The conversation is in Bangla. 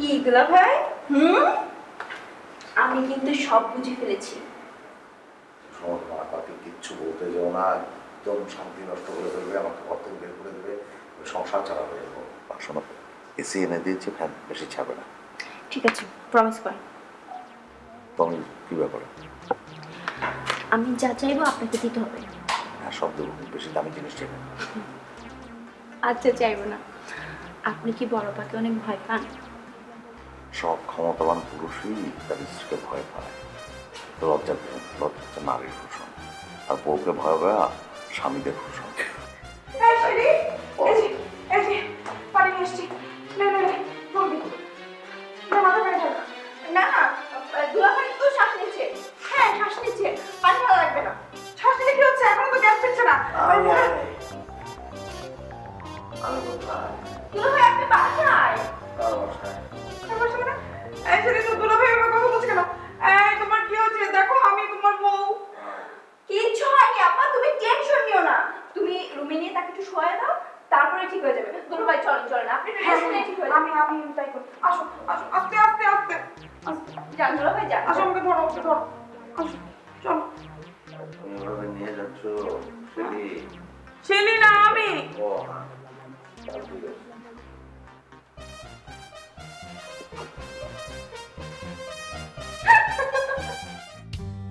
কি দুলা ভাই? আমি কিন্তু সব বুঝে ফেলেছি। তাকে কিচ্ছু বলতে যাও না, একদম শান্তি নষ্ট করে ফেলবে, আমাকে ঘর থেকে বের করে দেবে, সংসার চালাবে। শোনো, এসি এনে দিয়েছি, ফ্যান বেশি ছাড়বে না। ঠিক আছে, প্রমিস করেন। তুমি কি ব্যাপারে? আমি যা চাইবো আপনাকে দিতে হবে। হ্যাঁ, সব দেবো, বেশি দামি জিনিস চাইবে। আচ্ছা, চাইবো না। আপনি কি বড় পাকে অনেক ভয় পান? সব ক্ষমতাবান পুরুষই তার স্ত্রীকে ভয় পায়। লজ্জা হচ্ছে নারীর ভূষণ, আর বউকে ভয় পাওয়া স্বামীদের ভূষণ। না দুলা ভাই তো শ্বাস নিচ্ছে। হ্যাঁ, শ্বাস নিচ্ছে, পানি খাওয়া লাগবে না। শ্বাস নিলে কি হচ্ছে? এখনো তো গ্যাস পেচ্ছে না। দুলা ভাই আপনি বাসায়? কিচ্ছু হয়নি আপা, তুমি টেনশন নিও না। তুমি রুমে নিয়ে তাকে একটু শোয়া দাও, তারপরে ঠিক হয়ে যাবে। দুলা ভাই চলেন চলেন, আপনি একটু রেস্ট নিয়ে ঠিক হয়ে যাবে। আমি তাই করি। আসো আসো, আস্তে আস্তে আস্তে যান দুলা ভাই যান। আসো, আমাকে ধরো, ওকে ধরো। আসো, চলো। তুমি এভাবে নিয়ে যাচ্ছ, সেলি? শেলি না, আমি। ও হ্যাঁ।